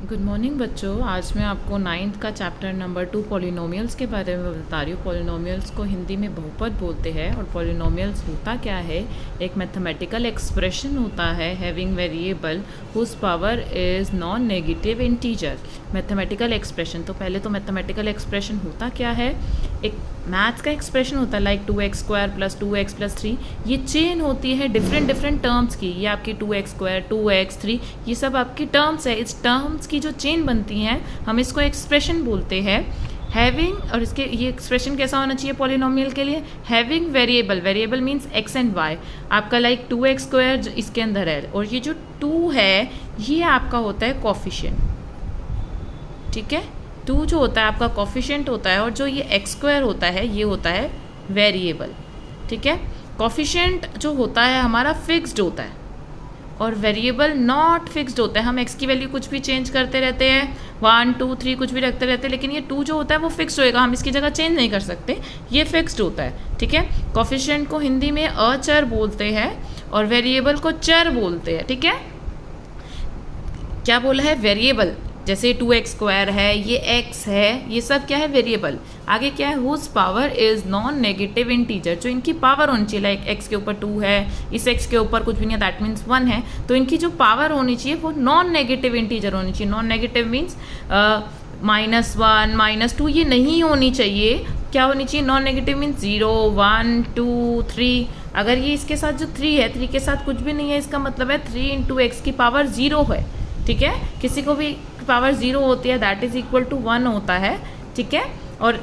Good morning बच्चों। आज मैं आपको नाइन्थ का चैप्टर नंबर 2 पॉलिनोमियल्स के बारे में बता रही हूँ। पॉलिनोमियल्स को हिंदी में बहुपद बोलते हैं और पॉलिनोमियल्स होता क्या है, एक मैथमेटिकल एक्सप्रेशन होता है having variable whose power is non negative integer. Mathematical expression, तो पहले तो मैथमेटिकल एक्सप्रेशन होता क्या है, एक मैथ्स का एक्सप्रेशन होता है लाइक 2x² + 2x + 3। ये चेन होती है डिफरेंट टर्म्स की। ये आपकी 2x², 2x3, ये सब आपकी टर्म्स है। इस टर्म्स की जो चेन बनती हैं हम इसको एक्सप्रेशन बोलते हैं। हैविंग, और इसके ये एक्सप्रेशन कैसा होना चाहिए पॉलिनोमियल के लिए, having variable, variable means x and y। आपका लाइक 2x² इसके अंदर है और ये जो 2 है ये आपका होता है कोफिशिएंट। ठीक है, 2 जो होता है आपका कोफिशिएंट होता है और जो ये x² होता है ये होता है वेरिएबल। ठीक है, कोफिशिएंट जो होता है हमारा फिक्स्ड होता है और वेरिएबल नॉट फिक्स्ड होता है। हम x की वैल्यू कुछ भी चेंज करते रहते हैं, 1 2 3 कुछ भी रखते रहते हैं, लेकिन ये 2 जो होता है वो फिक्स्ड होएगा, हम इसकी जगह चेंज नहीं कर सकते, ये फिक्स्ड होता है। ठीक है, कोफिशिएंट को हिंदी में अचर बोलते हैं और वेरिएबल को चर बोलते हैं। ठीक है, क्या बोला है, वेरिएबल जैसे 2x² है, ये x है, ये सब क्या है वेरिएबल। आगे क्या है, whose power is non negative integer, जो इनकी पावर होनी चाहिए, लाइक x के ऊपर 2 है, इस x के ऊपर कुछ भी नहीं है, दैट मीन्स 1 है, तो इनकी जो पावर होनी चाहिए वो नॉन नेगेटिव इंटीजर होनी चाहिए। नॉन नेगेटिव मीन्स -1 -2 ये नहीं होनी चाहिए। क्या होनी चाहिए, नॉन नेगेटिव मीन्स 0 1 2 3। अगर ये इसके साथ जो 3 है, 3 के साथ कुछ भी नहीं है, इसका मतलब है 3 × x की पावर 0 है। ठीक है, किसी को भी पावर 0 होती है दैट इज इक्वल टू 1 होता है। ठीक है, और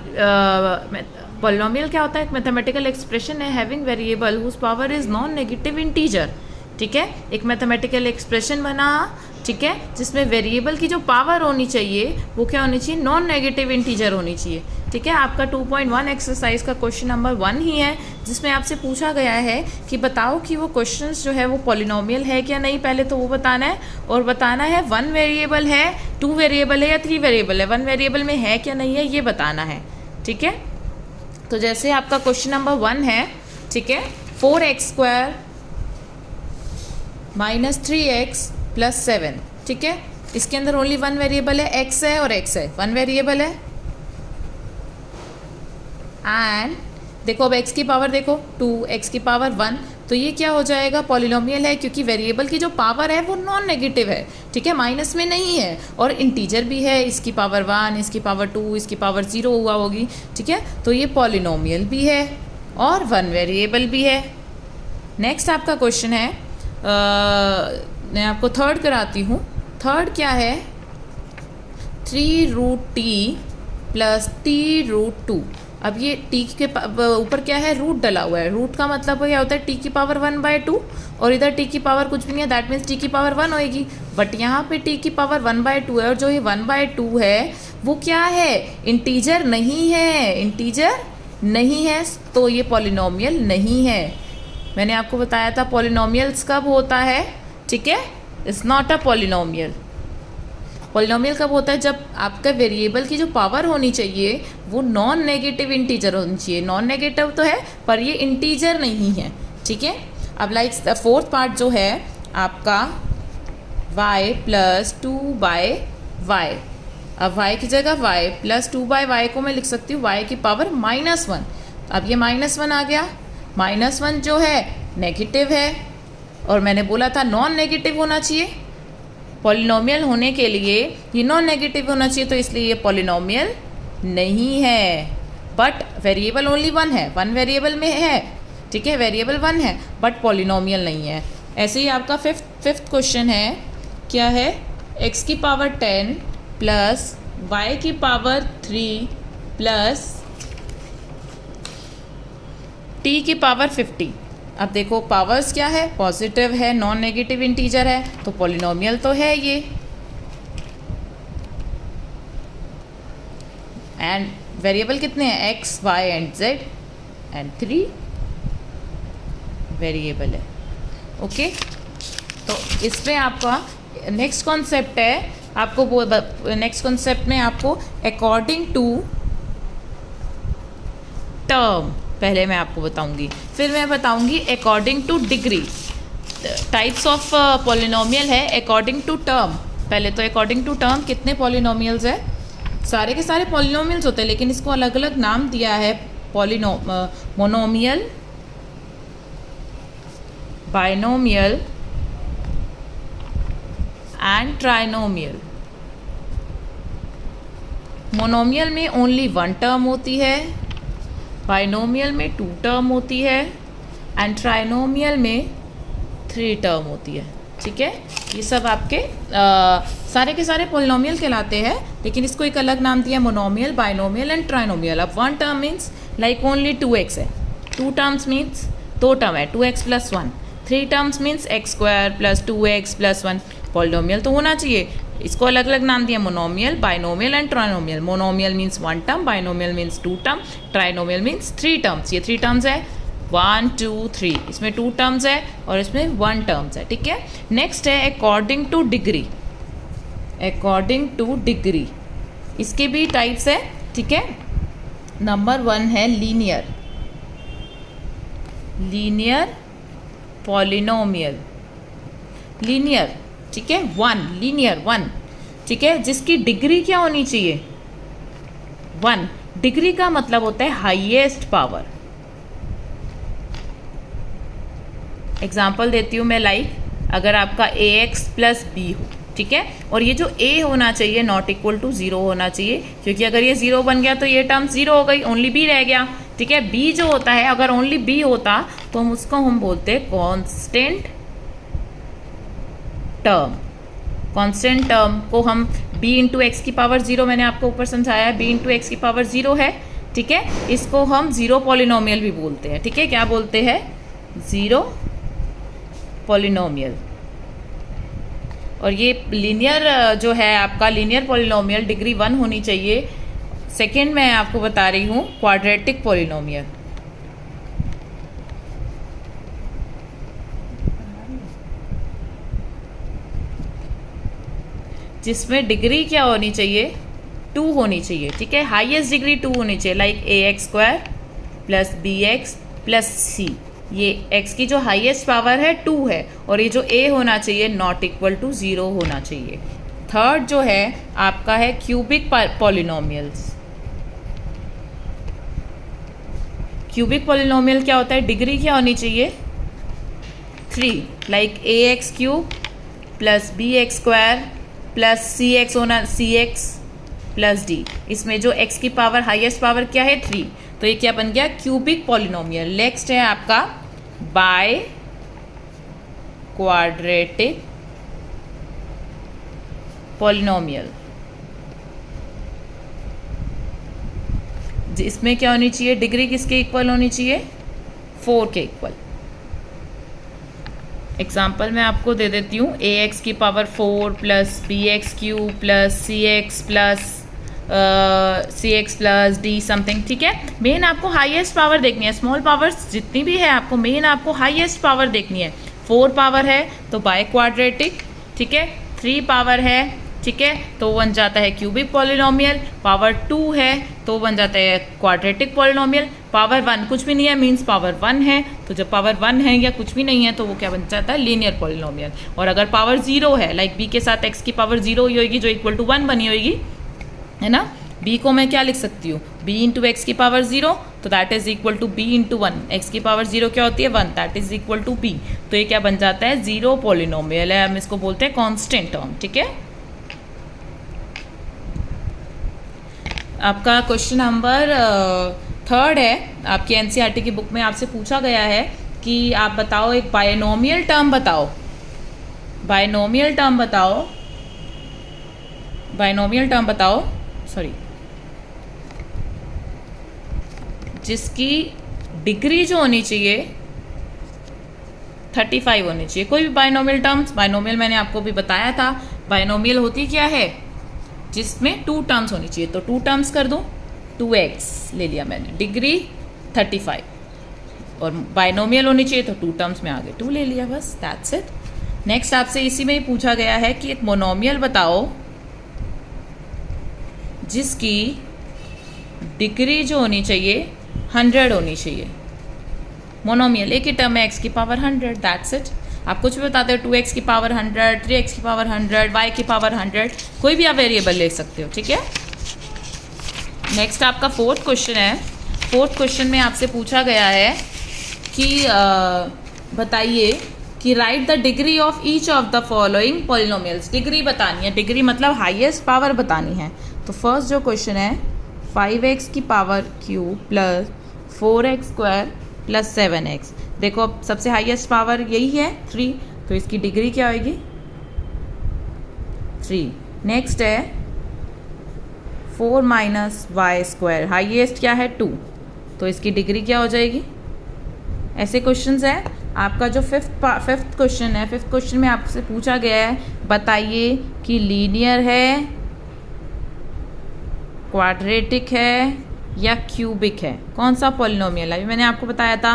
पॉलिनोमियल क्या होता है, एक मैथमेटिकल एक्सप्रेशन है having variable whose power is non negative integer. ठीक है, एक मैथमेटिकल एक्सप्रेशन बना, ठीक है, जिसमें वेरिएबल की जो पावर होनी चाहिए वो क्या होनी चाहिए, नॉन नेगेटिव इंटीजर होनी चाहिए। ठीक है, आपका 2.1 एक्सरसाइज का क्वेश्चन नंबर 1 ही है, जिसमें आपसे पूछा गया है कि बताओ कि वो क्वेश्चंस जो है वो पॉलिनोमियल है क्या नहीं, पहले तो वो बताना है, और बताना है 1 वेरिएबल है, 2 वेरिएबल है या 3 वेरिएबल है, 1 वेरिएबल में है क्या नहीं है ये बताना है। ठीक है, तो जैसे आपका क्वेश्चन नंबर 1 है, ठीक है, 4x² - 3x + 7। ठीक है, इसके अंदर ओनली 1 वेरिएबल है, x है और x है, 1 वेरिएबल है। एंड देखो अब x की पावर देखो 2, x की पावर 1, तो ये क्या हो जाएगा, पॉलिनोमियल है, क्योंकि वेरिएबल की जो पावर है वो नॉन नेगेटिव है। ठीक है, माइनस में नहीं है, और इंटीजर भी है, इसकी पावर 1, इसकी पावर 2, इसकी पावर 0 हुआ होगी। ठीक है, तो ये पॉलिनोमियल भी है और 1 वेरिएबल भी है। नेक्स्ट आपका क्वेश्चन है, मैं आपको थर्ड कराती हूँ। थर्ड क्या है, 3√t + t√2। अब ये t के ऊपर क्या है, रूट डला हुआ है। रूट का मतलब क्या होता है, t की पावर 1/2, और इधर t की पावर कुछ भी नहीं है, दैट मीन्स t की पावर 1 होएगी। बट यहाँ पे t की पावर 1/2 है, और जो ये 1/2 है वो क्या है, इंटीजर नहीं है, इंटीजर नहीं है, तो ये पॉलिनोमियल नहीं है। मैंने आपको बताया था पॉलिनोमियल्स कब होता है, ठीक है, it's not a polynomial. Polynomial कब होता है, जब आपका वेरिएबल की जो पावर होनी चाहिए वो नॉन नेगेटिव इंटीजर होनी चाहिए। नॉन नेगेटिव तो है पर ये इंटीजर नहीं है। ठीक है, अब लाइक फोर्थ पार्ट जो है आपका y + 2/y। अब y की जगह y + 2/y को मैं लिख सकती हूँ y की पावर -1। अब ये -1 आ गया, -1 जो है नेगेटिव है, और मैंने बोला था नॉन नेगेटिव होना चाहिए, पॉलिनोमियल होने के लिए ये नॉन नेगेटिव होना चाहिए, तो इसलिए ये पॉलिनोमियल नहीं है। बट वेरिएबल ओनली 1 है, 1 वेरिएबल में है। ठीक है, वेरिएबल 1 है बट पॉलिनोमियल नहीं है। ऐसे ही आपका फिफ्थ क्वेश्चन है, क्या है, x की पावर 10 + y की पावर 3 + t की पावर 50। अब देखो पावर्स क्या है, पॉजिटिव है, नॉन नेगेटिव इंटीजर है, तो पॉलिनोमियल तो है ये। एंड वेरिएबल कितने हैं, x, y and z, and 3 variable है। ओके, तो इसमें आपका नेक्स्ट कॉन्सेप्ट है, आपको नेक्स्ट कॉन्सेप्ट में आपको अकॉर्डिंग टू टर्म पहले मैं आपको बताऊंगी, फिर मैं बताऊंगी according two degree. Types of polynomial है अकॉर्डिंग टू टर्म। पहले तो अकॉर्डिंग टू टर्म कितने पॉलिनोमियल्स है, सारे के सारे पॉलिनोमियल्स होते हैं, लेकिन इसको अलग अलग नाम दिया है, monomial, binomial and trinomial. Monomial में ओनली वन टर्म होती है, बाइनोमियल में टू टर्म होती है एंड ट्राइनोमियल में थ्री टर्म होती है। ठीक है, ये सब आपके सारे के सारे पॉलिनोमियल कहलाते हैं, लेकिन इसको एक अलग नाम दिया, मोनोमियल, बाइनोमियल एंड ट्राइनोमियल। अब one term means like only 2x है, टू टर्म्स मीन्स दो टर्म है 2x plus 1, three terms means x square plus 2x plus 1। Polynomial तो होना चाहिए, इसको अलग अलग नाम दिया, monomial, binomial and trinomial. Monomial means one term, binomial means two term, trinomial means three terms. ये थ्री टर्म्स है 1 2 3, इसमें टू टर्म्स है और इसमें वन टर्म्स है। ठीक है, नेक्स्ट है according two degree. According two degree इसके भी टाइप्स है। ठीक है, नंबर 1 है लीनियर, लीनियर पॉलिनोमियल, लीनियर। ठीक है, 1, लीनियर 1। ठीक है, जिसकी डिग्री क्या होनी चाहिए, 1। डिग्री का मतलब होता है हाईएस्ट पावर। एग्जाम्पल देती हूँ मैं, लाइक अगर आपका ax प्लस b हो, ठीक है, और ये जो a होना चाहिए नॉट इक्वल टू 0 होना चाहिए, क्योंकि अगर ये 0 बन गया तो ये टर्म 0 हो गई, ओनली b रह गया। ठीक है, b जो होता है, अगर ओनली b होता तो हम बोलते हैं कांस्टेंट टर्म। कांस्टेंट टर्म को हम b इंटू एक्स की पावर 0, मैंने आपको ऊपर समझाया है b इंटू एक्स की पावर 0 है। ठीक है, इसको हम जीरो पॉलिनोमियल भी बोलते हैं। ठीक है, क्या बोलते हैं, जीरो पॉलिनोमियल। और ये लीनियर जो है आपका लीनियर पॉलिनोमियल डिग्री 1 होनी चाहिए। सेकंड मैं आपको बता रही हूँ क्वाड्रेटिक पॉलिनोमियल, जिसमें डिग्री क्या होनी चाहिए, 2 होनी चाहिए। ठीक है, हाईएस्ट डिग्री 2 होनी चाहिए, like ax² plus bx plus c। ये x की जो हाईएस्ट पावर है 2 है, और ये जो a होना चाहिए नॉट इक्वल टू 0 होना चाहिए। थर्ड जो है आपका है क्यूबिक पॉलिनोमियल्स। क्यूबिक पॉलिनोमियल क्या होता है, डिग्री क्या होनी चाहिए, 3, like ax³ plus bx² plus cx होना cx प्लस d। इसमें जो x की पावर हाईएस्ट पावर क्या है, 3, तो ये क्या बन गया, क्यूबिक पॉलिनोमियल। नेक्स्ट है आपका बाय क्वाड्रेटिक पॉलिनोमियल। इसमें क्या होनी चाहिए, डिग्री किसके इक्वल होनी चाहिए, 4 के इक्वल। एग्जाम्पल मैं आपको दे देती हूँ, ax की power 4 plus bx³ plus cx plus d something. ठीक है, मेन आपको हाईएस्ट पावर देखनी है, स्मॉल पावर्स जितनी भी है आपको मेन आपको हाईएस्ट पावर देखनी है। 4 पावर है तो बाय क्वाड्रेटिक, ठीक है, 3 पावर है, ठीक है, तो बन जाता है क्यूबिक पॉलिनोमियल। पावर 2 है तो बन जाता है क्वाड्रेटिक पॉलिनोमियल। पावर 1 कुछ भी नहीं है मीन्स पावर 1 है, तो जब पावर 1 है या कुछ भी नहीं है तो वो क्या बन जाता है, लीनियर पॉलिनोमियल। और अगर पावर 0 है, लाइक b के साथ x की पावर 0 ही होगी जो इक्वल टू 1 बनी होगी, है ना। b को मैं क्या लिख सकती हूँ, b इंटू एक्स की पावर 0, तो that is equal to b into 1। X की पावर 0 क्या होती है, 1, that is equal to b। तो ये क्या बन जाता है, जीरो पॉलिनोमियल है, हम इसको बोलते हैं कांस्टेंट टर्म। ठीक है, आपका क्वेश्चन नंबर 3 है, आपकी एनसीईआरटी की बुक में आपसे पूछा गया है कि आप बताओ एक बायनोमियल टर्म बताओ, बायनोमियल टर्म बताओ, बायनोमियल टर्म बताओ, सॉरी, जिसकी डिग्री जो होनी चाहिए 35 होनी चाहिए। कोई भी बायनोमियल टर्म्स, बायनोमियल मैंने आपको भी बताया था, बायनोमियल होती क्या है, जिसमें 2 टर्म्स होनी चाहिए। तो 2 टर्म्स कर दूं, 2x ले लिया मैंने, डिग्री 35, और बायनोमियल होनी चाहिए तो 2 टर्म्स में आगे 2 ले लिया, बस दैट्स इट। नेक्स्ट आपसे इसी में ही पूछा गया है कि एक मोनोमियल बताओ जिसकी डिग्री जो होनी चाहिए 100 होनी चाहिए। मोनोमियल एक ही टर्म है x की पावर 100, दैट्स इट। आप कुछ भी बताते हो, 2x की पावर 100, 3x की पावर 100, y की पावर 100, कोई भी आप वेरिएबल ले सकते हो, ठीक है। नेक्स्ट आपका फोर्थ क्वेश्चन है। फोर्थ क्वेश्चन में आपसे पूछा गया है कि बताइए कि right the degree of each of the following polynomials. Degree बतानी है, डिग्री मतलब हाईएस्ट पावर बतानी है। तो फर्स्ट जो क्वेश्चन है 5x की power cube plus 4x square plus 7x। देखो अब सबसे हाईएस्ट पावर यही है 3, तो इसकी डिग्री क्या होगी 3। नेक्स्ट है 4 माइनस वाई स्क्वायर, हाईएस्ट क्या है 2, तो इसकी डिग्री क्या हो जाएगी। ऐसे क्वेश्चंस है। आपका जो फिफ्थ क्वेश्चन है, फिफ्थ क्वेश्चन में आपसे पूछा गया है बताइए कि लीनियर है, क्वाड्रेटिक है या क्यूबिक है, कौन सा पॉलिनोमियल है। अभी मैंने आपको बताया था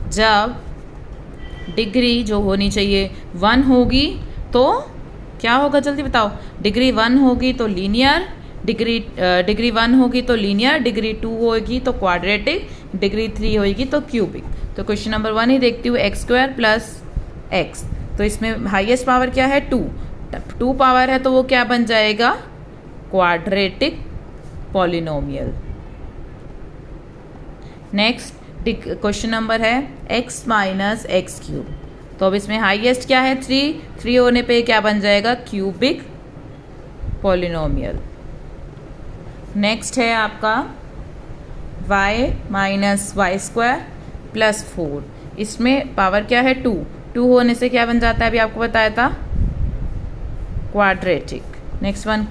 जब डिग्री जो होनी चाहिए 1 होगी तो क्या होगा, जल्दी बताओ। डिग्री 1 होगी तो लीनियर, डिग्री 1 होगी तो लीनियर, डिग्री 2 होगी तो क्वाड्रेटिक, डिग्री 3 होगी तो क्यूबिक। तो क्वेश्चन नंबर 1 ही देखती हूँ, एक्स स्क्वायर प्लस एक्स, तो इसमें हाईएस्ट पावर क्या है 2 पावर है तो वो क्या बन जाएगा quadratic polynomial. Next question number है x माइनस एक्स क्यूब, तो अब इसमें हाईएस्ट क्या है 3 होने पे क्या बन जाएगा क्यूबिक पॉलिनोमियल। नेक्स्ट है आपका y minus y square plus 4, इसमें पावर क्या है 2 होने से क्या बन जाता है, अभी आपको बताया था क्वाड्रेटिक। नेक्स्ट वन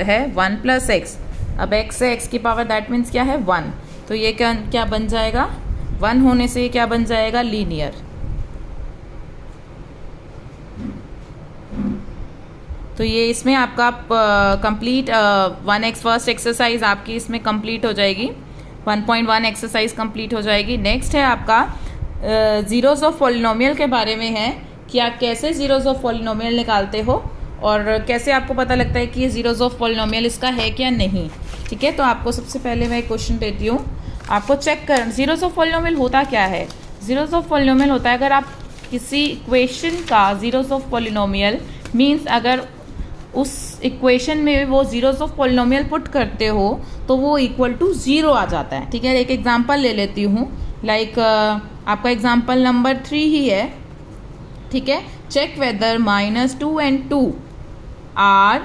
है 1 प्लस एक्स, अब x से x की पावर दैट मीन्स क्या है 1, तो ये क्या बन जाएगा 1 होने से क्या बन जाएगा लीनियर। तो ये इसमें आपका कंप्लीट 1x फर्स्ट एक्सरसाइज आपकी इसमें कंप्लीट हो जाएगी, 1.1 एक्सरसाइज कंप्लीट हो जाएगी। नेक्स्ट है आपका जीरोस ऑफ पॉलिनोमियल के बारे में है कि आप कैसे जीरोस ऑफ पॉलिनोमियल निकालते हो और कैसे आपको पता लगता है कि ये जीरोस ऑफ पॉलिनोमियल इसका है क्या नहीं, ठीक है। तो आपको सबसे पहले मैं एक क्वेश्चन देती हूँ, आपको चेक कर जीरोस ऑफ पॉलिनोमियल होता क्या है। जीरोस ऑफ पॉलिनोमियल होता है अगर आप किसी इक्वेशन का जीरोस ऑफ पॉलिनोमियल मीन्स अगर उस इक्वेशन में वो जीरोस ऑफ पॉलिनोमियल पुट करते हो तो वो इक्वल टू 0 आ जाता है, ठीक है। एक एग्जांपल ले लेती हूँ, लाइक आपका एग्जांपल नंबर 3 ही है, ठीक है। Check whether -2 and 2 are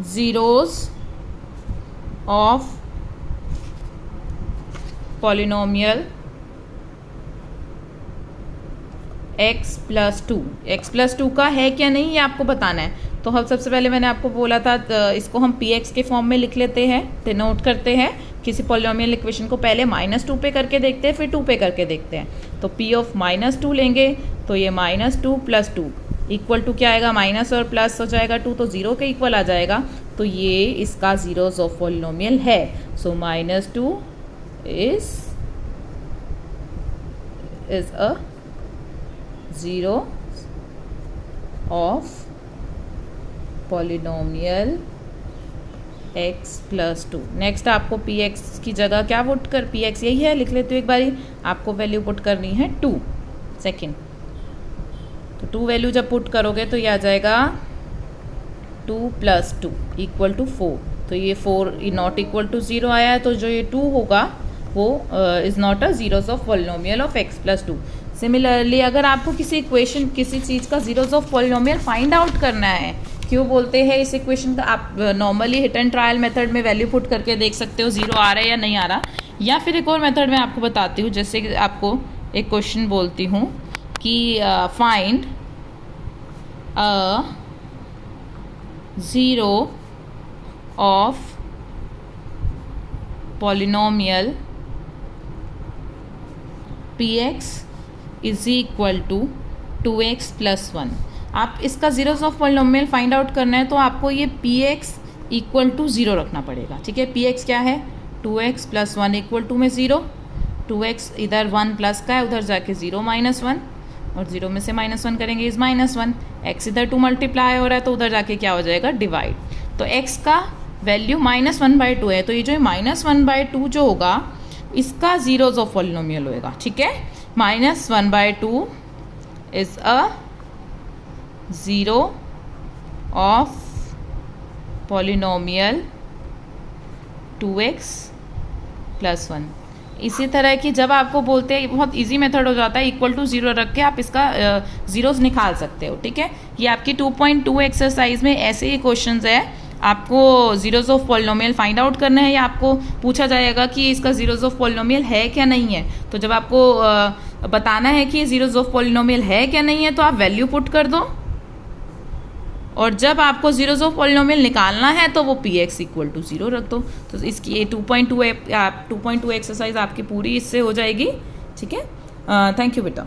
zeros of polynomial x plus 2 का है क्या नहीं ये आपको बताना है। तो हम सबसे पहले मैंने आपको बोला था इसको हम px के फॉर्म में लिख लेते हैं, डिनोट करते हैं किसी पॉलिनोमियल इक्वेशन को, पहले -2 पे करके देखते हैं फिर 2 पे करके देखते हैं। तो p ऑफ -2 लेंगे तो ये -2 प्लस 2 इक्वल टू क्या आएगा, माइनस और प्लस हो जाएगा 2 तो 0 के इक्वल आ जाएगा, तो ये इसका जीरोस ऑफ पॉलिनोमियल है। सो -2 is a zero of polynomial x plus 2। Next आपको px की जगह क्या पुट कर, px यही है लिख लेते हो एक बारी, आपको वैल्यू पुट करनी है 2 सेकेंड। तो 2 वैल्यू जब पुट करोगे तो ये आ जाएगा 2 प्लस 2 इक्वल टू 4, तो ये 4 नॉट इक्वल टू 0 आया है, तो जो ये 2 होगा वो is not a zeros of polynomial of x plus 2। Similarly अगर आपको किसी इक्वेशन किसी चीज़ का zeros of polynomial find out करना है, क्यों बोलते हैं इस इक्वेशन का, आप normally hit and trial method में वैल्यू पुट करके देख सकते हो 0 आ रहा है या नहीं आ रहा, या फिर एक और मेथड में आपको बताती हूँ, जैसे कि आपको एक क्वेश्चन बोलती हूँ कि find a zero of polynomial px is equal to 2x plus 1। आप इसका zeros of polynomial find out करना है तो आपको ये px इक्वल टू 0 रखना पड़ेगा, ठीक है। px क्या है 2x प्लस 1 इक्वल टू में 0, 2x इधर 1 प्लस का है उधर जाके 0 माइनस 1, और 0 में से -1 करेंगे इज -1, x इधर 2 मल्टीप्लाई हो रहा है तो उधर जाके क्या हो जाएगा डिवाइड, तो x का वैल्यू -1/2 है, तो ये जो -1/2 जो होगा इसका जीरोस ऑफ पॉलिनोमियल होएगा, ठीक है। -1/2 is a zero of polynomial 2x + 1। इसी तरह की जब आपको बोलते हैं, बहुत इजी मेथड हो जाता है, इक्वल टू 0 रख के आप इसका ज़ीरोज़ निकाल सकते हो, ठीक है। ये आपकी 2.2 एक्सरसाइज में ऐसे ही क्वेश्चंस है। आपको zeros of polynomial find out करना है, या आपको पूछा जाएगा कि इसका ज़ीरोज़ ऑफ पॉलिनोमियल है क्या नहीं है। तो जब आपको बताना है कि ज़ीरोज़ ऑफ पॉलिनोमियल है क्या नहीं है, तो आप वैल्यू पुट कर दो, और जब आपको ज़ीरोज़ ऑफ पॉलिनोमियल निकालना है तो वो px = 0 रख दो। तो इसकी ये 2.2 एक्सरसाइज आपकी पूरी इससे हो जाएगी, ठीक है। थैंक यू बेटा।